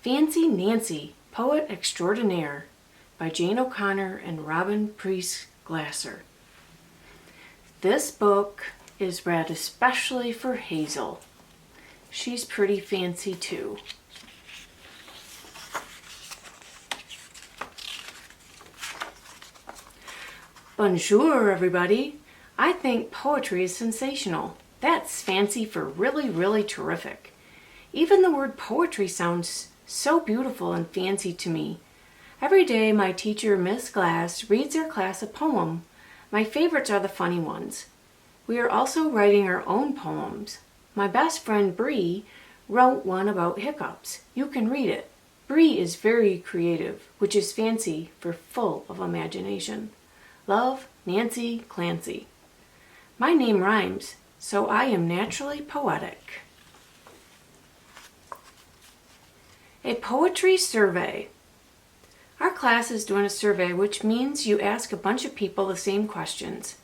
Fancy Nancy, Poet Extraordinaire by Jane O'Connor and Robin Preiss Glasser. This book is read especially for Hazel. She's pretty fancy too. Bonjour, everybody. I think poetry is sensational. That's fancy for really, really terrific. Even the word poetry sounds so beautiful and fancy to me. Every day my teacher, Miss Glass, reads our class a poem. My favorites are the funny ones. We are also writing our own poems. My best friend Bree wrote one about hiccups. You can read it. Bree is very creative, which is fancy for full of imagination. Love, Nancy Clancy. My name rhymes, so I am naturally poetic. A poetry survey. Our class is doing a survey, which means you ask a bunch of people the same questions.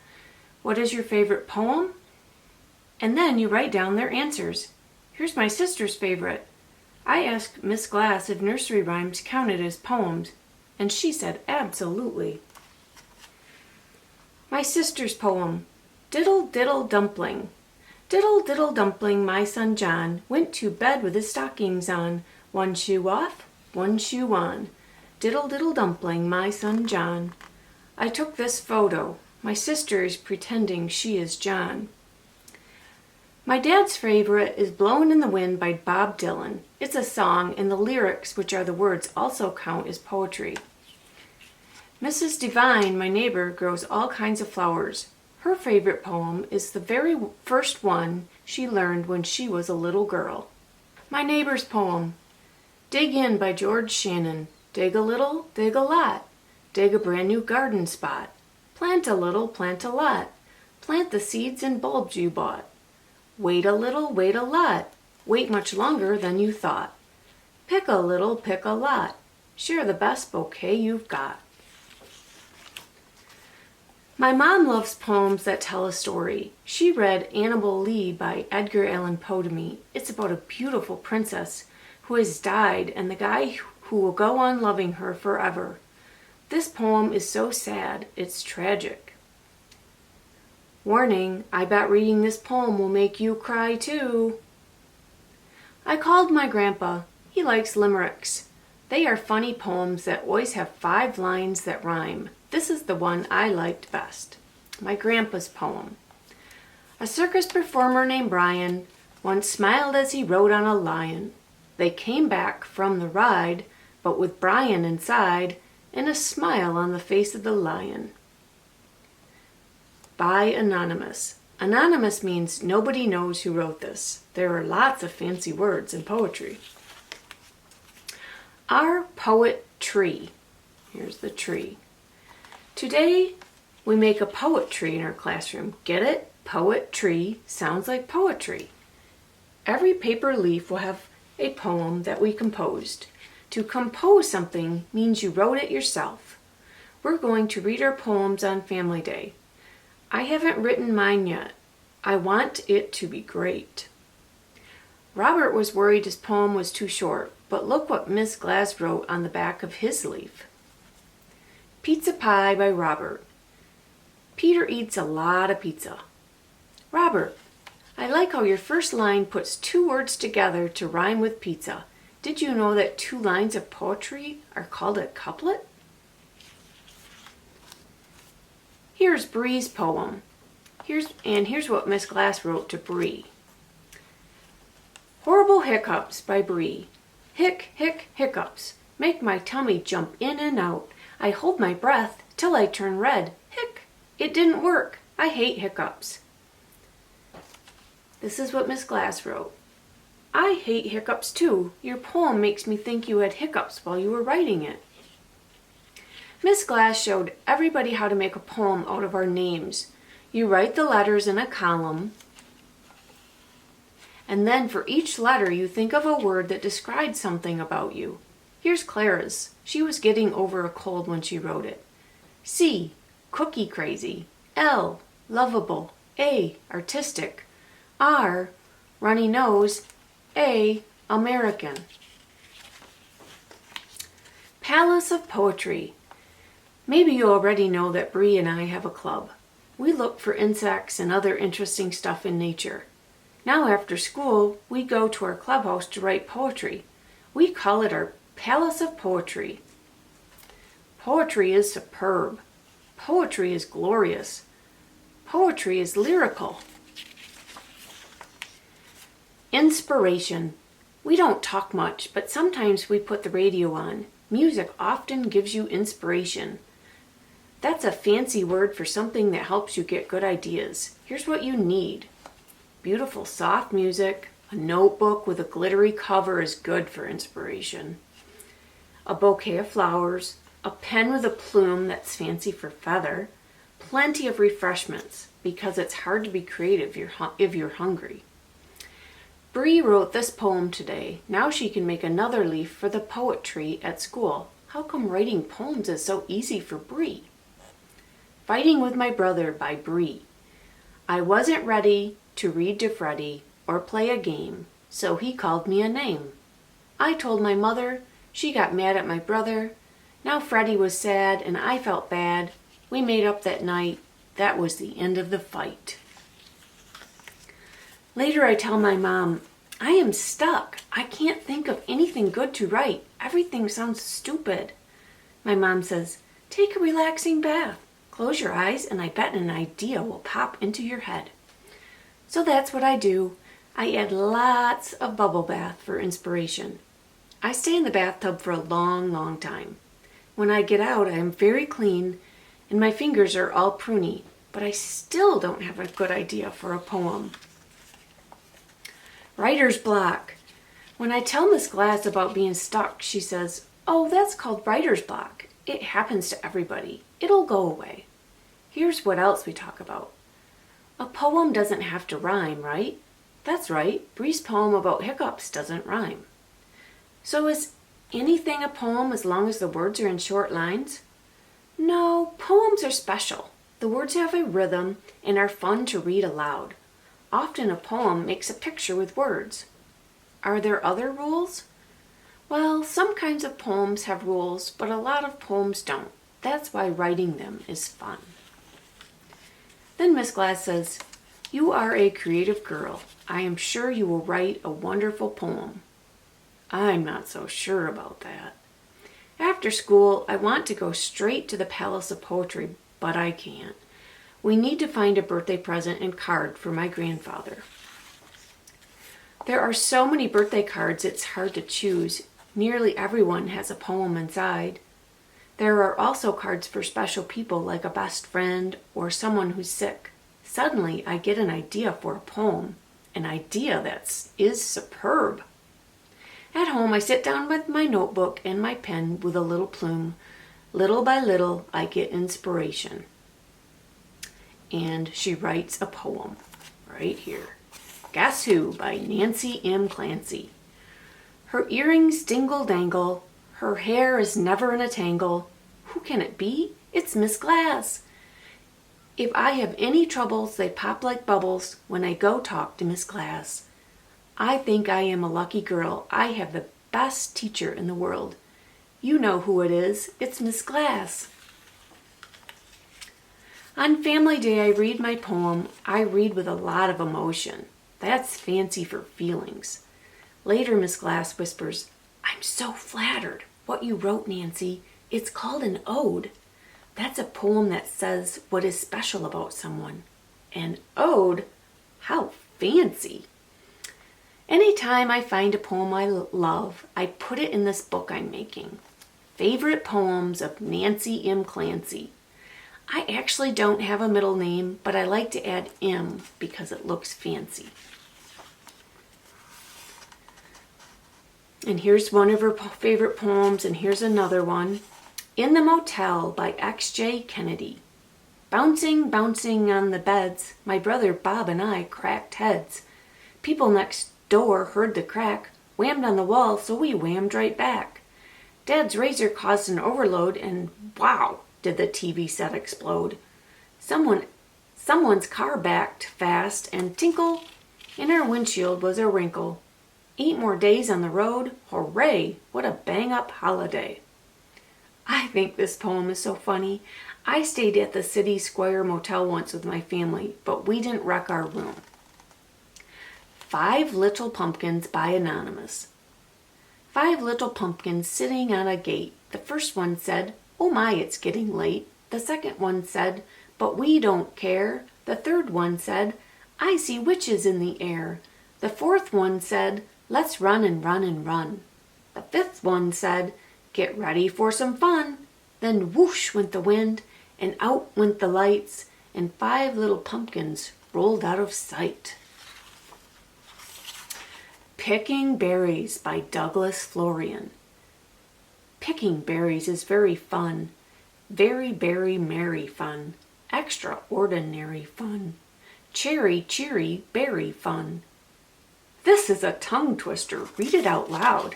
What is your favorite poem? And then you write down their answers. Here's my sister's favorite. I asked Miss Glass if nursery rhymes counted as poems, and she said absolutely. My sister's poem, Diddle Diddle Dumpling. Diddle Diddle Dumpling, my son John, went to bed with his stockings on. One shoe off, one shoe on. Diddle Diddle Dumpling, my son John. I took this photo. My sister is pretending she is John. My dad's favorite is Blowin' in the Wind by Bob Dylan. It's a song, and the lyrics, which are the words, also count as poetry. Mrs. Devine, my neighbor, grows all kinds of flowers. Her favorite poem is the very first one she learned when she was a little girl. My neighbor's poem, Dig In by George Shannon. Dig a little, dig a lot. Dig a brand new garden spot. Plant a little, plant a lot. Plant the seeds and bulbs you bought. Wait a little, wait a lot. Wait much longer than you thought. Pick a little, pick a lot. Share the best bouquet you've got. My mom loves poems that tell a story. She read Annabel Lee by Edgar Allan Poe to me. It's about a beautiful princess who has died and the guy who will go on loving her forever. This poem is so sad, it's tragic. Warning, I bet reading this poem will make you cry too. I called my grandpa. He likes limericks. They are funny poems that always have 5 lines that rhyme. This is the one I liked best. My grandpa's poem. A circus performer named Brian once smiled as he rode on a lion. They came back from the ride, but with Brian inside and a smile on the face of the lion. By Anonymous. Anonymous means nobody knows who wrote this. There are lots of fancy words in poetry. Our poet tree. Here's the tree. Today we make a poet tree in our classroom. Get it? Poet tree sounds like poetry. Every paper leaf will have a poem that we composed. To compose something means you wrote it yourself. We're going to read our poems on Family Day. I haven't written mine yet. I want it to be great. Robert was worried his poem was too short, but look what Miss Glass wrote on the back of his leaf. Pizza Pie by Robert. Peter eats a lot of pizza. Robert, I like how your first line puts 2 words together to rhyme with pizza. Did you know that 2 lines of poetry are called a couplet? Here's Bree's poem. Here's what Miss Glass wrote to Bree. Horrible hiccups by Bree. Hic, hic, hiccups. Make my tummy jump in and out. I hold my breath till I turn red. Hic, it didn't work. I hate hiccups. This is what Miss Glass wrote. I hate hiccups too. Your poem makes me think you had hiccups while you were writing it. Miss Glass showed everybody how to make a poem out of our names. You write the letters in a column, and then for each letter you think of a word that describes something about you. Here's Clara's. She was getting over a cold when she wrote it. C, cookie crazy. L, lovable. A, artistic. R, runny nose. A, American. Palace of Poetry. Maybe you already know that Bree and I have a club. We look for insects and other interesting stuff in nature. Now after school, we go to our clubhouse to write poetry. We call it our Palace of Poetry. Poetry is superb. Poetry is glorious. Poetry is lyrical. Inspiration. We don't talk much, but sometimes we put the radio on. Music often gives you inspiration. That's a fancy word for something that helps you get good ideas. Here's what you need. Beautiful soft music. A notebook with a glittery cover is good for inspiration. A bouquet of flowers. A pen with a plume that's fancy for feather. Plenty of refreshments, because it's hard to be creative if you're hungry. Bree wrote this poem today. Now she can make another leaf for the poet tree at school. How come writing poems is so easy for Bree? Fighting with My Brother by Bree. I wasn't ready to read to Freddie or play a game, so he called me a name. I told my mother, she got mad at my brother. Now Freddie was sad and I felt bad. We made up that night. That was the end of the fight. Later I tell my mom, I am stuck. I can't think of anything good to write. Everything sounds stupid. My mom says, take a relaxing bath. Close your eyes and I bet an idea will pop into your head. So that's what I do. I add lots of bubble bath for inspiration. I stay in the bathtub for a long, long time. When I get out, I am very clean and my fingers are all pruny, but I still don't have a good idea for a poem. Writer's block. When I tell Miss Glass about being stuck, she says, oh, that's called writer's block. It happens to everybody. It'll go away. Here's what else we talk about. A poem doesn't have to rhyme, right? That's right. Bree's poem about hiccups doesn't rhyme. So is anything a poem as long as the words are in short lines? No, poems are special. The words have a rhythm and are fun to read aloud. Often a poem makes a picture with words. Are there other rules? Well, some kinds of poems have rules, but a lot of poems don't. That's why writing them is fun. Then Miss Glass says, you are a creative girl. I am sure you will write a wonderful poem. I'm not so sure about that. After school, I want to go straight to the Palace of Poetry, but I can't. We need to find a birthday present and card for my grandfather. There are so many birthday cards, it's hard to choose. Nearly everyone has a poem inside. There are also cards for special people like a best friend or someone who's sick. Suddenly, I get an idea for a poem, an idea that is superb. At home, I sit down with my notebook and my pen with a little plume. Little by little, I get inspiration. And she writes a poem right here. Guess Who by Nancy M. Clancy. Her earrings dingle-dangle. Her hair is never in a tangle. Who can it be? It's Miss Glass. If I have any troubles, they pop like bubbles when I go talk to Miss Glass. I think I am a lucky girl. I have the best teacher in the world. You know who it is. It's Miss Glass. On Family Day, I read my poem. I read with a lot of emotion. That's fancy for feelings. Later, Miss Glass whispers, I'm so flattered. What you wrote, Nancy, it's called an ode. That's a poem that says what is special about someone. An ode? How fancy. Anytime I find a poem I love, I put it in this book I'm making. Favorite Poems of Nancy M. Clancy. I actually don't have a middle name, but I like to add M because it looks fancy. And here's one of her favorite poems, and here's another one. In the Motel by X.J. Kennedy. Bouncing, bouncing on the beds, my brother Bob and I cracked heads. People next door heard the crack, whammed on the wall, so we whammed right back. Dad's razor caused an overload, and wow, did the TV set explode. Someone's car backed fast, and tinkle, in our windshield was a wrinkle. 8 more days on the road, hooray, what a bang-up holiday. think this poem is so funny. I stayed at the City Square Motel once with my family, but we didn't wreck our room. 5 Little Pumpkins by Anonymous. 5 little pumpkins sitting on a gate. The first one said, "Oh my, it's getting late." The second one said, "But we don't care." The third one said, "I see witches in the air." The fourth one said, "Let's run and run and run." The fifth one said, "Get ready for some fun." Then whoosh went the wind, and out went the lights, and 5 little pumpkins rolled out of sight. Picking Berries by Douglas Florian. Picking berries is very fun, very berry merry fun, extraordinary fun, cherry cheery berry fun. This is a tongue twister. Read it out loud.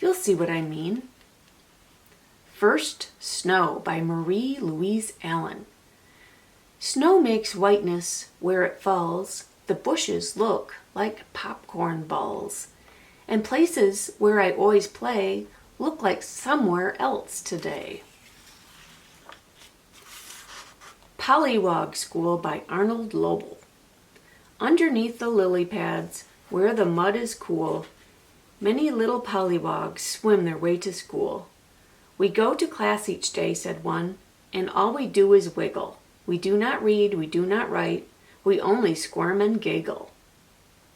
You'll see what I mean. First, Snow by Marie Louise Allen. Snow makes whiteness where it falls. The bushes look like popcorn balls. And places where I always play look like somewhere else today. Pollywog School by Arnold Lobel. Underneath the lily pads, where the mud is cool, many little pollywogs swim their way to school. We go to class each day, said one, and all we do is wiggle. We do not read, we do not write, we only squirm and giggle.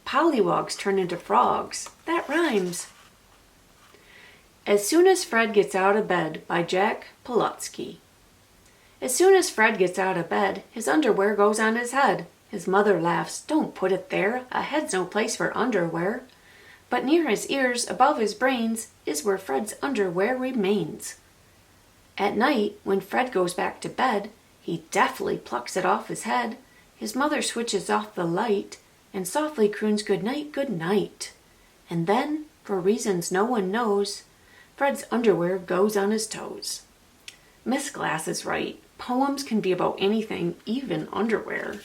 Pollywogs turn into frogs. That rhymes. As Soon as Fred Gets Out of Bed by Jack Polutsky. As soon as Fred gets out of bed, his underwear goes on his head. His mother laughs, "Don't put it there, a head's no place for underwear." But near his ears, above his brains, is where Fred's underwear remains. At night, when Fred goes back to bed, he deftly plucks it off his head. His mother switches off the light and softly croons "Good night, good night." And then, for reasons no one knows, Fred's underwear goes on his toes. Miss Glass is right. Poems can be about anything, even underwear.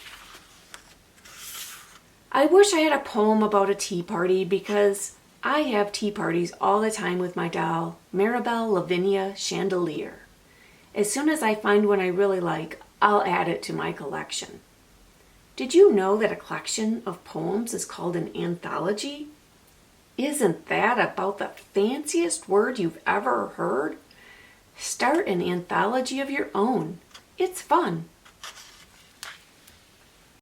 I wish I had a poem about a tea party because I have tea parties all the time with my doll, Maribel Lavinia Chandelier. As soon as I find one I really like, I'll add it to my collection. Did you know that a collection of poems is called an anthology? Isn't that about the fanciest word you've ever heard? Start an anthology of your own. It's fun.